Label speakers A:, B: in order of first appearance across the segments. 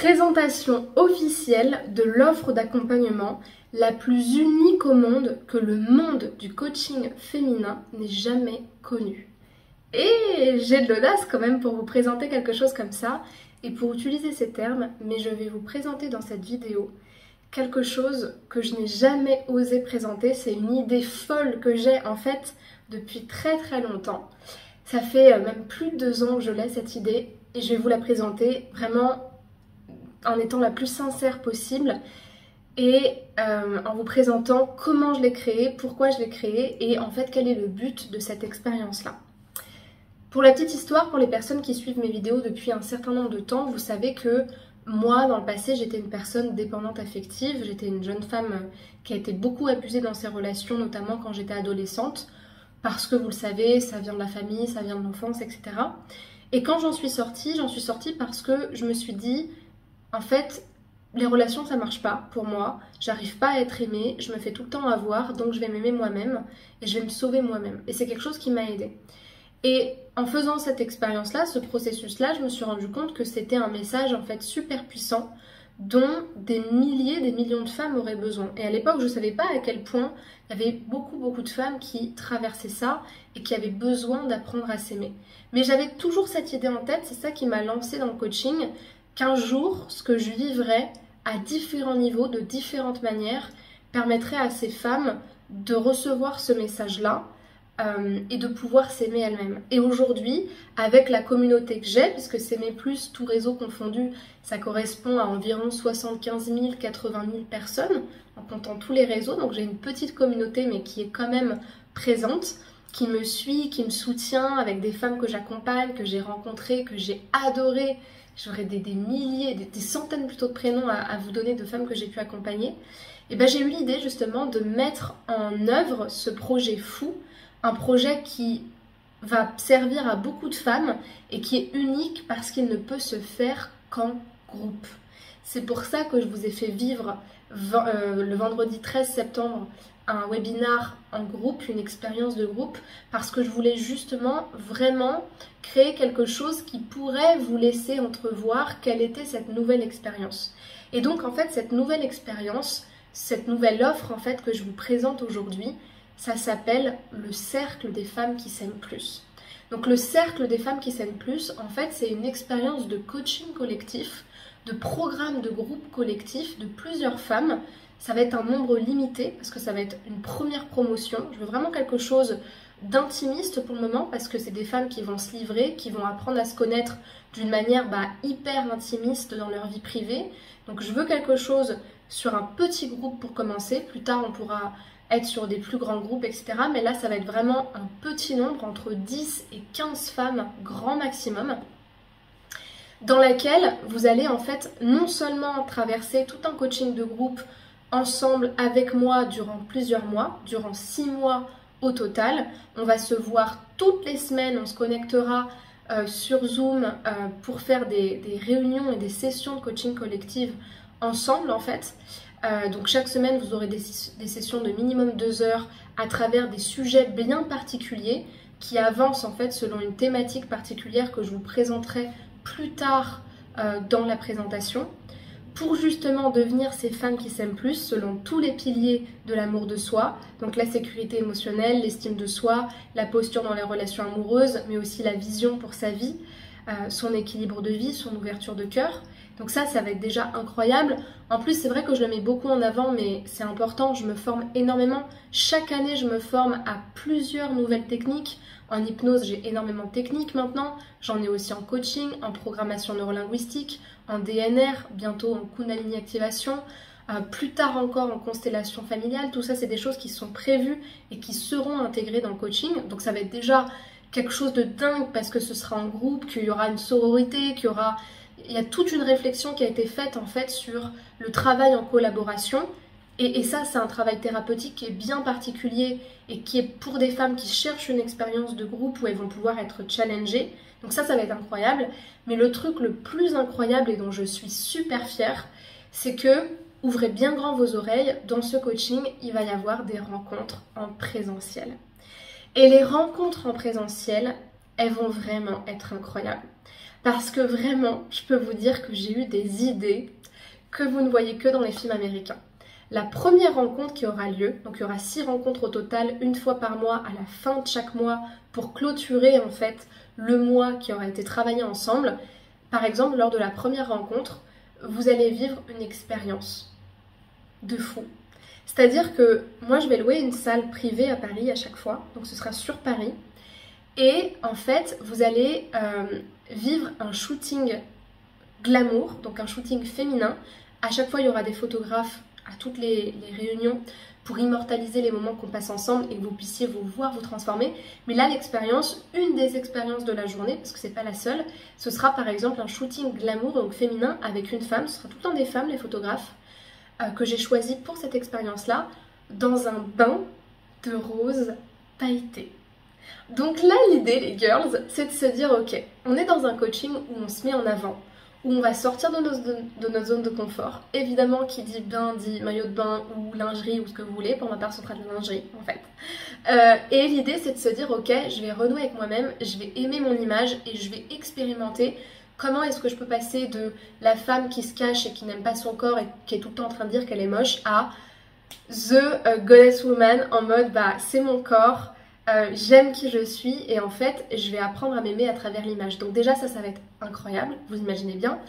A: Présentation officielle de l'offre d'accompagnement la plus unique au monde que le monde du coaching féminin n'ait jamais connue. Et j'ai de l'audace quand même pour vous présenter quelque chose comme ça et pour utiliser ces termes, mais je vais vous présenter dans cette vidéo quelque chose que je n'ai jamais osé présenter. C'est une idée folle que j'ai en fait depuis très longtemps. Ça fait même plus de 2 ans que je l'ai cette idée et je vais vous la présenter vraiment en étant la plus sincère possible et en vous présentant comment je l'ai créée, pourquoi je l'ai créée et en fait quel est le but de cette expérience-là. Pour la petite histoire, pour les personnes qui suivent mes vidéos depuis un certain nombre de temps, vous savez que moi, dans le passé, j'étais une personne dépendante affective, j'étais une jeune femme qui a été beaucoup abusée dans ses relations, notamment quand j'étais adolescente, parce que vous le savez, ça vient de la famille, ça vient de l'enfance, etc. Et quand j'en suis sortie parce que je me suis dit, en fait, les relations ça marche pas pour moi, j'arrive pas à être aimée, je me fais tout le temps avoir, donc je vais m'aimer moi-même et je vais me sauver moi-même. Et c'est quelque chose qui m'a aidée. Et en faisant cette expérience-là, ce processus-là, je me suis rendu compte que c'était un message en fait super puissant dont des milliers, des millions de femmes auraient besoin. Et à l'époque, je ne savais pas à quel point il y avait beaucoup de femmes qui traversaient ça et qui avaient besoin d'apprendre à s'aimer. Mais j'avais toujours cette idée en tête, c'est ça qui m'a lancée dans le coaching, qu'un jour, ce que je vivrais à différents niveaux, de différentes manières, permettrait à ces femmes de recevoir ce message-là et de pouvoir s'aimer elles-mêmes. Et aujourd'hui, avec la communauté que j'ai, puisque S'aimer plus, tout réseau confondu, ça correspond à environ 75 000, 80 000 personnes, en comptant tous les réseaux, donc j'ai une petite communauté, mais qui est quand même présente, qui me suit, qui me soutient, avec des femmes que j'accompagne, que j'ai rencontrées, que j'ai adorées. J'aurais des milliers, des centaines plutôt de prénoms à vous donner de femmes que j'ai pu accompagner. Et ben j'ai eu l'idée justement de mettre en œuvre ce projet fou, un projet qui va servir à beaucoup de femmes et qui est unique parce qu'il ne peut se faire qu'en groupe. C'est pour ça que je vous ai fait vivre le vendredi 13 septembre un webinar en groupe, une expérience de groupe, parce que je voulais justement vraiment créer quelque chose qui pourrait vous laisser entrevoir quelle était cette nouvelle expérience. Et donc en fait cette nouvelle expérience, cette nouvelle offre en fait que je vous présente aujourd'hui, ça s'appelle le cercle des femmes qui s'aiment plus. Donc le cercle des femmes qui s'aiment plus, en fait c'est une expérience de coaching collectif, de programme de groupe collectif de plusieurs femmes. Ça va être un nombre limité parce que ça va être une première promotion. Je veux vraiment quelque chose d'intimiste pour le moment parce que c'est des femmes qui vont se livrer, qui vont apprendre à se connaître d'une manière hyper intimiste dans leur vie privée. Donc je veux quelque chose sur un petit groupe pour commencer. Plus tard on pourra être sur des plus grands groupes, etc. Mais là ça va être vraiment un petit nombre, entre 10 et 15 femmes grand maximum, dans laquelle vous allez en fait non seulement traverser tout un coaching de groupe ensemble avec moi durant plusieurs mois, durant 6 mois au total. On va se voir toutes les semaines, on se connectera sur Zoom pour faire des réunions et des sessions de coaching collective ensemble en fait. Donc chaque semaine vous aurez des sessions de minimum 2 heures à travers des sujets bien particuliers qui avancent en fait selon une thématique particulière que je vous présenterai plus tard dans la présentation, pour justement devenir ces femmes qui s'aiment plus selon tous les piliers de l'amour de soi, donc la sécurité émotionnelle, l'estime de soi, la posture dans les relations amoureuses, mais aussi la vision pour sa vie, son équilibre de vie, son ouverture de cœur. Donc ça va être déjà incroyable. En plus, c'est vrai que je le mets beaucoup en avant, mais c'est important, je me forme énormément. Chaque année, je me forme à plusieurs nouvelles techniques. En hypnose, j'ai énormément de techniques maintenant. J'en ai aussi en coaching, en programmation neurolinguistique, en DNR, bientôt en Kundalini activation, plus tard encore en constellation familiale. Tout ça, c'est des choses qui sont prévues et qui seront intégrées dans le coaching. Donc ça va être déjà quelque chose de dingue parce que ce sera en groupe, qu'il y aura une sororité, il y a toute une réflexion qui a été faite en fait sur le travail en collaboration. Et ça, c'est un travail thérapeutique qui est bien particulier et qui est pour des femmes qui cherchent une expérience de groupe où elles vont pouvoir être challengées. Donc ça va être incroyable. Mais le truc le plus incroyable et dont je suis super fière, c'est que, ouvrez bien grand vos oreilles, dans ce coaching, il va y avoir des rencontres en présentiel. Et les rencontres en présentiel, elles vont vraiment être incroyables. parce que vraiment, je peux vous dire que j'ai eu des idées que vous ne voyez que dans les films américains. La première rencontre qui aura lieu, donc il y aura 6 rencontres au total, une fois par mois à la fin de chaque mois pour clôturer en fait le mois qui aura été travaillé ensemble. Par exemple, lors de la première rencontre, vous allez vivre une expérience de fou. C'est-à-dire que moi je vais louer une salle privée à Paris à chaque fois, donc ce sera sur Paris. Et en fait, vous allez vivre un shooting glamour, donc un shooting féminin. À chaque fois, il y aura des photographes à toutes les réunions pour immortaliser les moments qu'on passe ensemble et que vous puissiez vous voir vous transformer. Mais là, l'expérience, une des expériences de la journée, parce que c'est pas la seule, ce sera par exemple un shooting glamour, donc féminin, avec une femme. Ce sera tout le temps des femmes, les photographes, que j'ai choisi pour cette expérience-là, dans un bain de rose pailleté. Donc là, l'idée, les girls, c'est de se dire, ok, on est dans un coaching où on se met en avant, où on va sortir de notre zone de confort. Évidemment, qui dit bain dit maillot de bain ou lingerie ou ce que vous voulez. Pour ma part, ce sera de la lingerie, en fait. Et l'idée, c'est de se dire, ok, je vais renouer avec moi-même, je vais aimer mon image et je vais expérimenter comment est-ce que je peux passer de la femme qui se cache et qui n'aime pas son corps et qui est tout le temps en train de dire qu'elle est moche à the goddess woman en mode, bah, c'est mon corps, j'aime qui je suis et en fait je vais apprendre à m'aimer à travers l'image. Donc déjà ça va être incroyable, vous imaginez bien,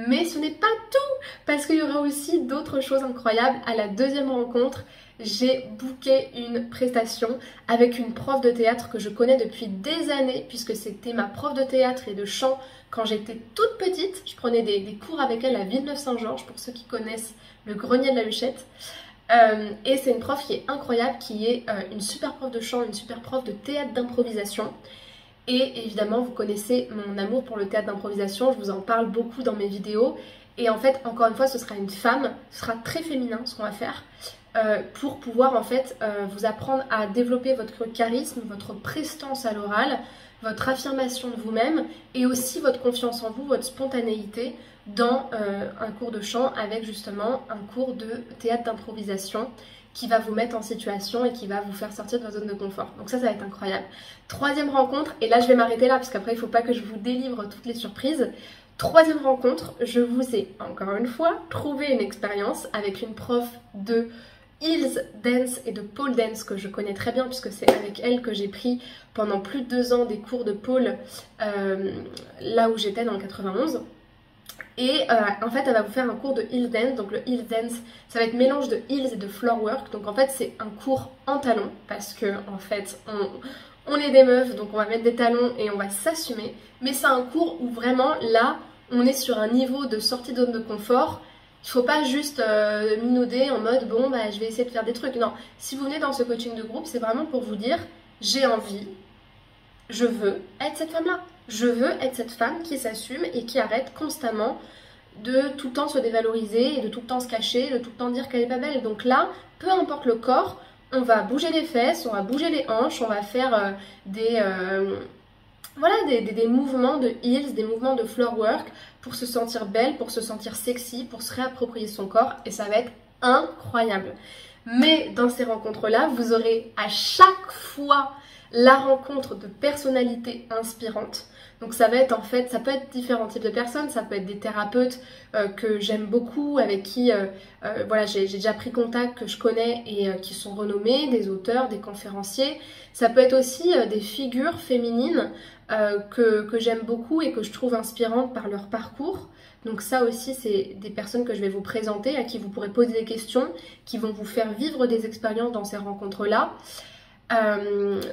A: mais ce n'est pas tout parce qu'il y aura aussi d'autres choses incroyables. À la deuxième rencontre, j'ai booké une prestation avec une prof de théâtre que je connais depuis des années puisque c'était ma prof de théâtre et de chant quand j'étais toute petite. Je prenais des cours avec elle à Villeneuve-Saint-Georges pour ceux qui connaissent le grenier de la Huchette. Et c'est une prof qui est incroyable, qui est une super prof de chant, une super prof de théâtre d'improvisation. Et évidemment, vous connaissez mon amour pour le théâtre d'improvisation, je vous en parle beaucoup dans mes vidéos. Et en fait, encore une fois, ce sera une femme, ce sera très féminin ce qu'on va faire, pour pouvoir en fait vous apprendre à développer votre charisme, votre prestance à l'oral, votre affirmation de vous-même et aussi votre confiance en vous, votre spontanéité dans un cours de chant avec justement un cours de théâtre d'improvisation qui va vous mettre en situation et qui va vous faire sortir de votre zone de confort. Donc ça va être incroyable. Troisième rencontre, et là je vais m'arrêter là parce qu'après il ne faut pas que je vous délivre toutes les surprises. Troisième rencontre, je vous ai encore une fois trouvé une expérience avec une prof de Heels Dance et de Pole Dance que je connais très bien puisque c'est avec elle que j'ai pris pendant plus de 2 ans des cours de pole là où j'étais dans le 91. Et en fait, elle va vous faire un cours de heel dance. Donc le heel dance, ça va être mélange de heels et de floor work. Donc en fait, c'est un cours en talons parce que en fait, on est des meufs, donc on va mettre des talons et on va s'assumer. Mais c'est un cours où vraiment là, on est sur un niveau de sortie de zone de confort. Il faut pas juste minauder en mode bon bah je vais essayer de faire des trucs. Non, si vous venez dans ce coaching de groupe, c'est vraiment pour vous dire j'ai envie, je veux être cette femme-là. Je veux être cette femme qui s'assume et qui arrête constamment de tout le temps se dévaloriser et de tout le temps se cacher, de tout le temps dire qu'elle est pas belle. Donc là, peu importe le corps, on va bouger les fesses, on va bouger les hanches, on va faire des mouvements de heels, des mouvements de floor work pour se sentir belle, pour se sentir sexy, pour se réapproprier son corps et ça va être incroyable. Mais dans ces rencontres-là, vous aurez à chaque fois la rencontre de personnalités inspirantes. Donc ça va être en fait, ça peut être différents types de personnes, ça peut être des thérapeutes que j'aime beaucoup, avec qui voilà, j'ai déjà pris contact, que je connais et qui sont renommés, des auteurs, des conférenciers. Ça peut être aussi des figures féminines que j'aime beaucoup et que je trouve inspirantes par leur parcours. Donc ça aussi, c'est des personnes que je vais vous présenter, à qui vous pourrez poser des questions, qui vont vous faire vivre des expériences dans ces rencontres-là.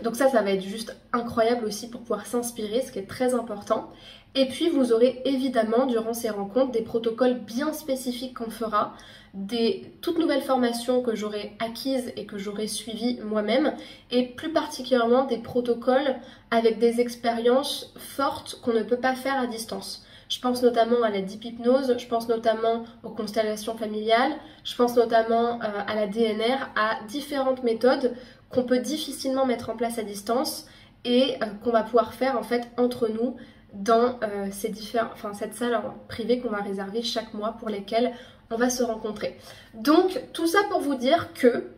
A: Donc ça va être juste incroyable aussi pour pouvoir s'inspirer, ce qui est très important. Et puis vous aurez évidemment durant ces rencontres des protocoles bien spécifiques qu'on fera, des toutes nouvelles formations que j'aurai acquises et que j'aurai suivies moi-même, et plus particulièrement des protocoles avec des expériences fortes qu'on ne peut pas faire à distance. Je pense notamment à la deep hypnose, je pense notamment aux constellations familiales, je pense notamment à la DNR, à différentes méthodes qu'on peut difficilement mettre en place à distance et qu'on va pouvoir faire en fait entre nous dans cette salle privée qu'on va réserver chaque mois pour lesquelles on va se rencontrer. Donc tout ça pour vous dire que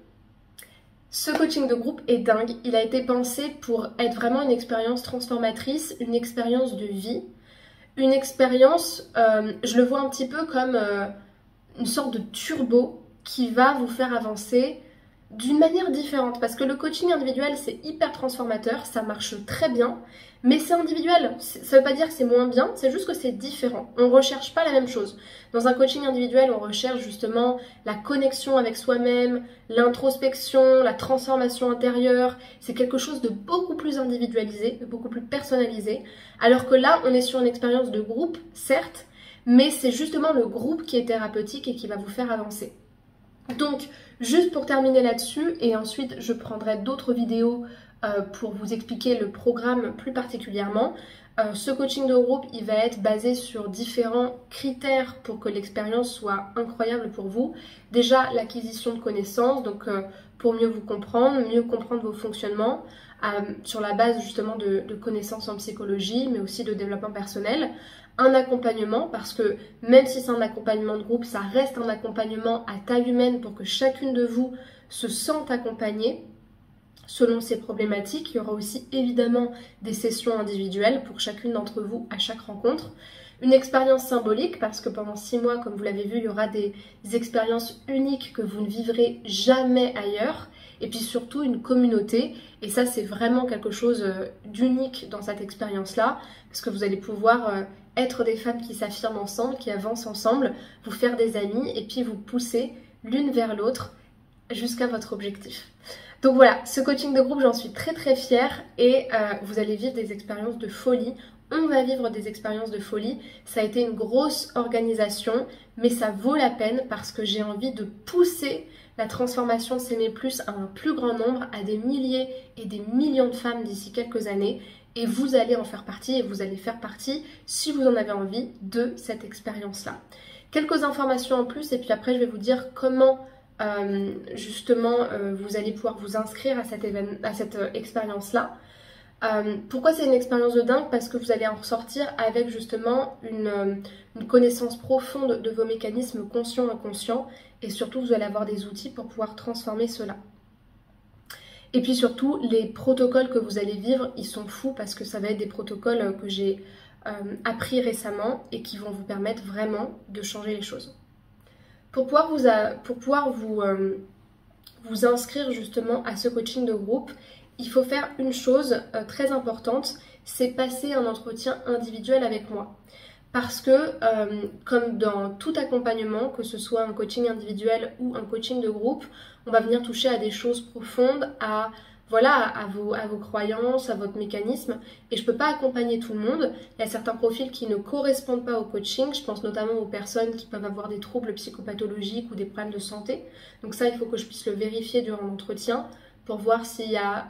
A: ce coaching de groupe est dingue, il a été pensé pour être vraiment une expérience transformatrice, une expérience de vie, une expérience, je le vois un petit peu comme une sorte de turbo qui va vous faire avancer d'une manière différente. Parce que le coaching individuel, c'est hyper transformateur, ça marche très bien, mais c'est individuel. Ça ne veut pas dire que c'est moins bien, c'est juste que c'est différent. On ne recherche pas la même chose. Dans un coaching individuel, on recherche justement la connexion avec soi-même, l'introspection, la transformation intérieure. C'est quelque chose de beaucoup plus individualisé, de beaucoup plus personnalisé. Alors que là, on est sur une expérience de groupe, certes, mais c'est justement le groupe qui est thérapeutique et qui va vous faire avancer. Donc, juste pour terminer là-dessus, et ensuite je prendrai d'autres vidéos pour vous expliquer le programme plus particulièrement. Ce coaching de groupe, il va être basé sur différents critères pour que l'expérience soit incroyable pour vous. Déjà, l'acquisition de connaissances, donc pour mieux vous comprendre, mieux comprendre vos fonctionnements, sur la base justement de connaissances en psychologie, mais aussi de développement personnel. Un accompagnement, parce que même si c'est un accompagnement de groupe, ça reste un accompagnement à taille humaine pour que chacune de vous se sente accompagnée selon ses problématiques. Il y aura aussi évidemment des sessions individuelles pour chacune d'entre vous à chaque rencontre. Une expérience symbolique, parce que pendant 6 mois, comme vous l'avez vu, il y aura des expériences uniques que vous ne vivrez jamais ailleurs. Et puis surtout une communauté, et ça c'est vraiment quelque chose d'unique dans cette expérience-là, parce que vous allez pouvoir être des femmes qui s'affirment ensemble, qui avancent ensemble, vous faire des amis, et puis vous pousser l'une vers l'autre jusqu'à votre objectif. Donc voilà, ce coaching de groupe, j'en suis très très fière, et vous allez vivre des expériences de folie. On va vivre des expériences de folie. Ça a été une grosse organisation, mais ça vaut la peine parce que j'ai envie de pousser la transformation de S'aimer plus à un plus grand nombre, à des milliers et des millions de femmes d'ici quelques années. Et vous allez en faire partie, et vous allez faire partie, si vous en avez envie, de cette expérience-là. Quelques informations en plus, et puis après je vais vous dire comment justement vous allez pouvoir vous inscrire à cette expérience-là. Pourquoi c'est une expérience de dingue? Parce que vous allez en ressortir avec justement une connaissance profonde de vos mécanismes conscients et inconscients, et surtout vous allez avoir des outils pour pouvoir transformer cela. Et puis surtout, les protocoles que vous allez vivre, ils sont fous parce que ça va être des protocoles que j'ai appris récemment et qui vont vous permettre vraiment de changer les choses. Pour pouvoir vous inscrire justement à ce coaching de groupe, il faut faire une chose très importante, c'est passer un entretien individuel avec moi. Parce que, comme dans tout accompagnement, que ce soit un coaching individuel ou un coaching de groupe, on va venir toucher à des choses profondes, à vos croyances, à votre mécanisme. Et je ne peux pas accompagner tout le monde. Il y a certains profils qui ne correspondent pas au coaching. Je pense notamment aux personnes qui peuvent avoir des troubles psychopathologiques ou des problèmes de santé. Donc ça, il faut que je puisse le vérifier durant l'entretien pour voir s'il y a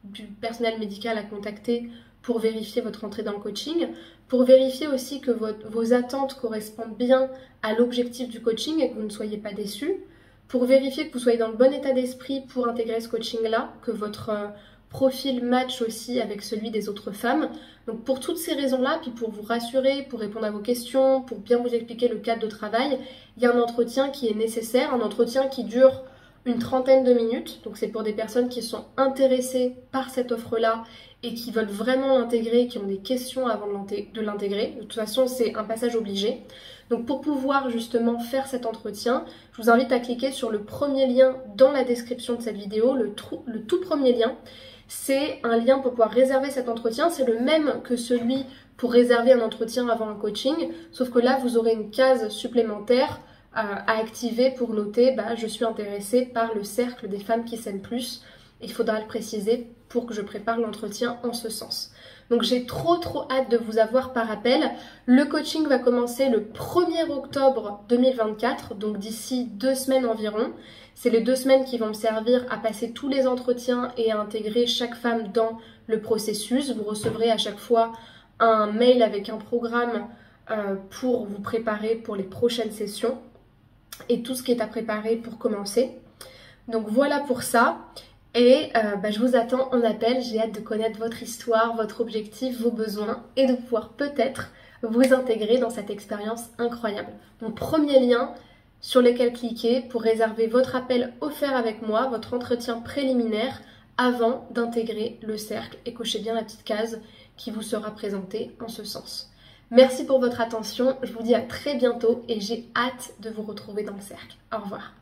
A: du personnel médical à contacter pour vérifier votre entrée dans le coaching, pour vérifier aussi que vos attentes correspondent bien à l'objectif du coaching et que vous ne soyez pas déçus, pour vérifier que vous soyez dans le bon état d'esprit pour intégrer ce coaching-là, que votre profil match aussi avec celui des autres femmes. Donc pour toutes ces raisons-là, puis pour vous rassurer, pour répondre à vos questions, pour bien vous expliquer le cadre de travail, il y a un entretien qui est nécessaire, un entretien qui dure une 30aine de minutes. Donc c'est pour des personnes qui sont intéressées par cette offre-là et qui veulent vraiment l'intégrer, qui ont des questions avant de l'intégrer. De toute façon, c'est un passage obligé. Donc pour pouvoir justement faire cet entretien, je vous invite à cliquer sur le premier lien dans la description de cette vidéo, le tout premier lien. C'est un lien pour pouvoir réserver cet entretien. C'est le même que celui pour réserver un entretien avant un coaching, sauf que là, vous aurez une case supplémentaire à activer pour noter je suis intéressée par le cercle des femmes qui s'aiment plus. Il faudra le préciser pour que je prépare l'entretien en ce sens. Donc j'ai trop hâte de vous avoir par appel. Le coaching va commencer le 1er octobre 2024, donc d'ici 2 semaines environ. C'est les 2 semaines qui vont me servir à passer tous les entretiens et à intégrer chaque femme dans le processus. Vous recevrez à chaque fois un mail avec un programme pour vous préparer pour les prochaines sessions et tout ce qui est à préparer pour commencer. Donc voilà pour ça. Et je vous attends en appel, j'ai hâte de connaître votre histoire, votre objectif, vos besoins et de pouvoir peut-être vous intégrer dans cette expérience incroyable. Mon premier lien sur lequel cliquer pour réserver votre appel offert avec moi, votre entretien préliminaire avant d'intégrer le cercle et cochez bien la petite case qui vous sera présentée en ce sens. Merci pour votre attention, je vous dis à très bientôt et j'ai hâte de vous retrouver dans le cercle. Au revoir.